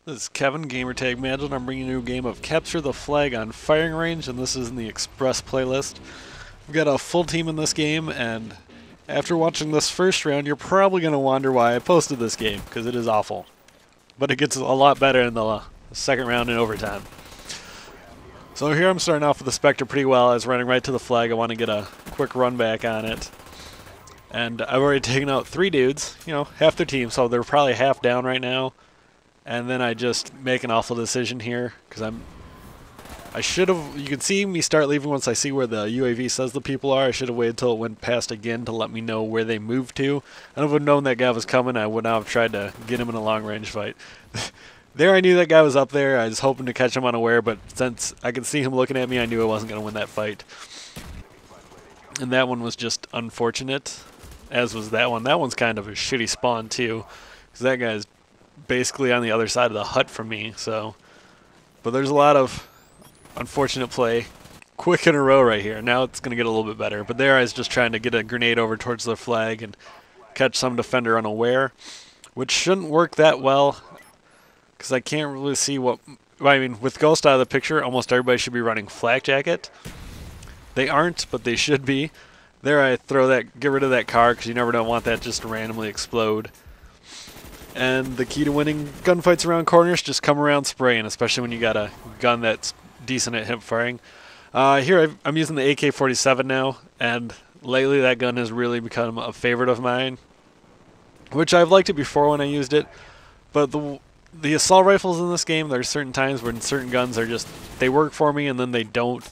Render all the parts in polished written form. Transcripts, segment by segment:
This is Kevin, Gamertag Mantle, and I'm bringing you a game of Capture the Flag on Firing Range, and this is in the Express playlist. We've got a full team in this game, and after watching this first round, you're probably going to wonder why I posted this game, because it is awful. But it gets a lot better in the second round in overtime. So here I'm starting off with the Spectre pretty well. I was running right to the flag. I want to get a quick run back on it. And I've already taken out 3 dudes, half their team, so they're probably half down right now. And then I just make an awful decision here because I should have. You can see me start leaving once I see where the UAV says the people are. I should have waited till it went past again to let me know where they moved to. I would have known that guy was coming. I would not have tried to get him in a long range fight. There, I knew that guy was up there. I was hoping to catch him unaware, but since I could see him looking at me, I knew I wasn't going to win that fight. And that one was just unfortunate, as was that one. That one's kind of a shitty spawn too, because that guy's basically on the other side of the hut from me. But there's a lot of unfortunate play quick in a row right here. Now it's going to get a little bit better, but there I was just trying to get a grenade over towards the flag and catch some defender unaware, which shouldn't work that well because I can't really see what. I mean, with Ghost out of the picture, almost everybody should be running flak jacket. They aren't, but they should be. There I get rid of that car because you never don't want that just to randomly explode. And the key to winning gunfights around corners, just come around spraying, especially when you got a gun that's decent at hip firing. Here I'm using the AK-47 now, and lately that gun has really become a favorite of mine, which I've liked it before when I used it. But the assault rifles in this game, there's certain times when certain guns are just, they work for me and then they don't.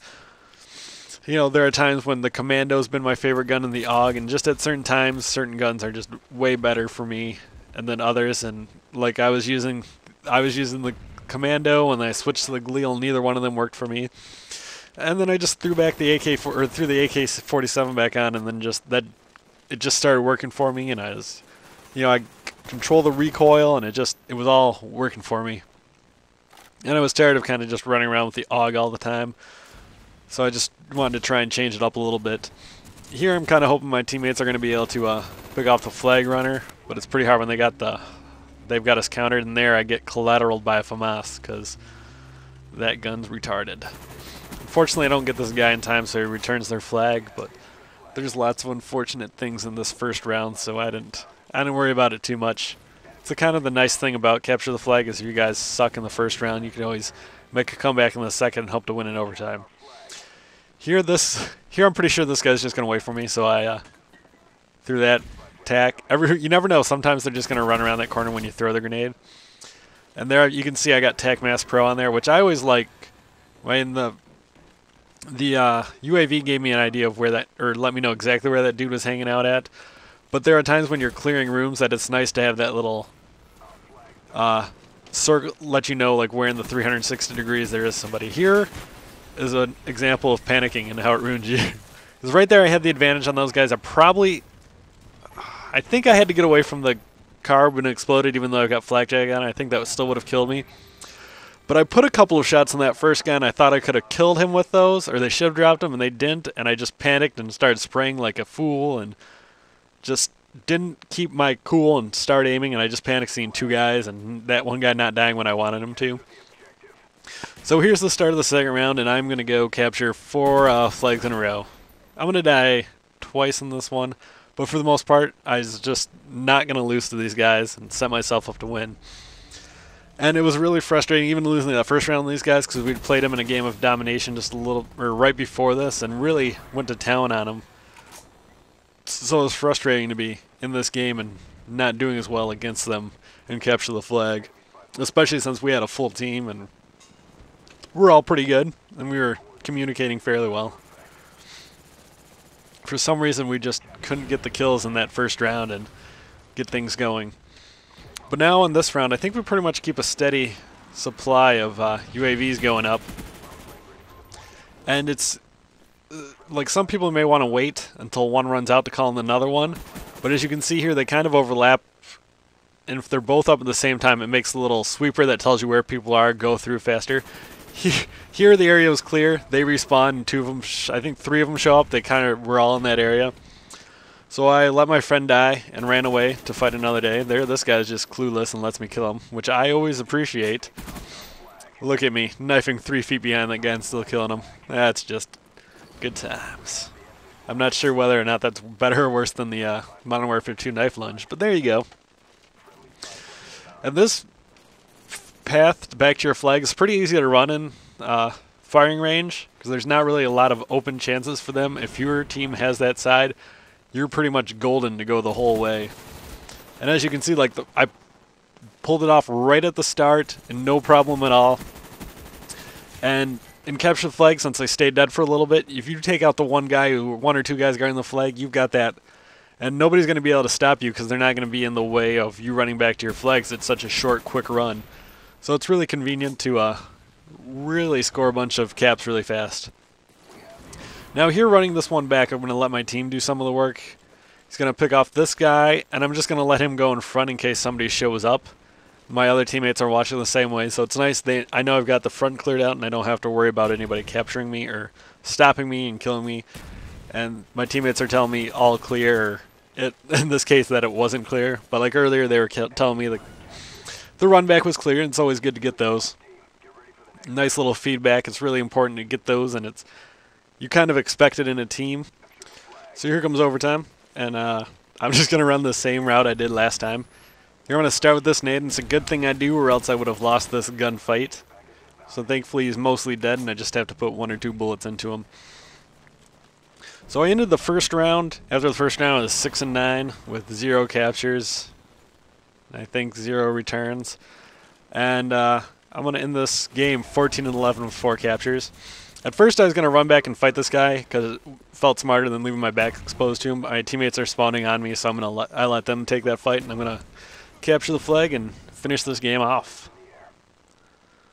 There are times when the Commando's been my favorite gun in the AUG, and just at certain times, certain guns are just way better for me and then others. And like I was using the Commando and I switched to the Galil. Neither one of them worked for me. And then I just threw back the AK-47 back on, and then it just started working for me. And I control the recoil, and it was all working for me. And I was tired of kind of just running around with the AUG all the time. So I just wanted to try and change it up a little bit. Here I'm kind of hoping my teammates are going to be able to pick off the flag runner, but it's pretty hard when they've got us countered, and there I get collateraled by a FAMAS because that gun's retarded. Unfortunately, I don't get this guy in time, so he returns their flag, but there's lots of unfortunate things in this first round, so I didn't worry about it too much. It's kind of the nice thing about Capture the Flag is if you guys suck in the first round, you can always make a comeback in the second and hope to win in overtime. Here I'm pretty sure this guy's just going to wait for me, so I threw that tack. You never know. Sometimes they're just going to run around that corner when you throw the grenade. And there you can see I got TAC Mass Pro on there, which I always like. When the UAV gave me an idea of where that, or let me know exactly where that dude was hanging out at. But there are times when you're clearing rooms that it's nice to have that little circle, let you know like where in the 360 degrees there is somebody. Here is an example of panicking and how it ruins you. Because right there I had the advantage on those guys. I think I had to get away from the car when it exploded, even though I got flak jacket on. I think that still would have killed me. But I put a couple of shots on that first gun. I thought I could have killed him with those, or they should have dropped him, and they didn't. And I just panicked and started spraying like a fool and just didn't keep my cool and start aiming. And I just panicked seeing 2 guys and that one guy not dying when I wanted him to. So here's the start of the second round, and I'm going to go capture 4 flags in a row. I'm going to die twice in this one, but for the most part, I was just not going to lose to these guys and set myself up to win. And it was really frustrating, even losing that first round with these guys, because we'd played them in a game of domination just right before this, and really went to town on them. So it was frustrating to be in this game and not doing as well against them and capture the flag, especially since we had a full team and we're all pretty good, and we were communicating fairly well. For some reason, we just couldn't get the kills in that first round and get things going. But now in this round, I think we pretty much keep a steady supply of UAVs going up. And it's like some people may want to wait until one runs out to call in another one. But as you can see here, they kind of overlap. And if they're both up at the same time, it makes a little sweeper that tells you where people are go through faster. Here the area was clear. They respawn, and 2 of them, I think 3 of them show up. They kind of were all in that area. So I let my friend die and ran away to fight another day. There, this guy's just clueless and lets me kill him, which I always appreciate. Look at me, knifing 3 feet behind that guy and still killing him. That's just good times. I'm not sure whether or not that's better or worse than the Modern Warfare 2 knife lunge, but there you go. And this path back to your flag is pretty easy to run in firing range, because there's not really a lot of open chances for them. If your team has that side, you're pretty much golden to go the whole way. And as you can see, like I pulled it off right at the start and no problem at all. And in capture the flag, since I stayed dead for a little bit, if you take out the one or two guys guarding the flag, you've got that. And nobody's going to be able to stop you because they're not going to be in the way of you running back to your flags. It's such a short, quick run. So it's really convenient to really score a bunch of caps really fast. Now here running this one back, I'm going to let my team do some of the work. He's going to pick off this guy, and I'm just going to let him go in front in case somebody shows up. My other teammates are watching the same way, so it's nice. I know I've got the front cleared out, and I don't have to worry about anybody capturing me or stopping me and killing me. And my teammates are telling me all clear, in this case that it wasn't clear. But like earlier, they were telling me the run back was clear, and it's always good to get those. Nice little feedback. It's really important to get those, and you kind of expect it in a team. So here comes overtime, and I'm just going to run the same route I did last time. Here I'm going to start with this nade, and it's a good thing I do, or else I would have lost this gunfight. So thankfully he's mostly dead, and I just have to put 1 or 2 bullets into him. So I ended the first round. After the first round, it was 6-9 with 0 captures. I think 0 returns. And I'm going to end this game 14-11 with 4 captures. At first I was going to run back and fight this guy because it felt smarter than leaving my back exposed to him. My teammates are spawning on me, so I let them take that fight, and I'm going to capture the flag and finish this game off.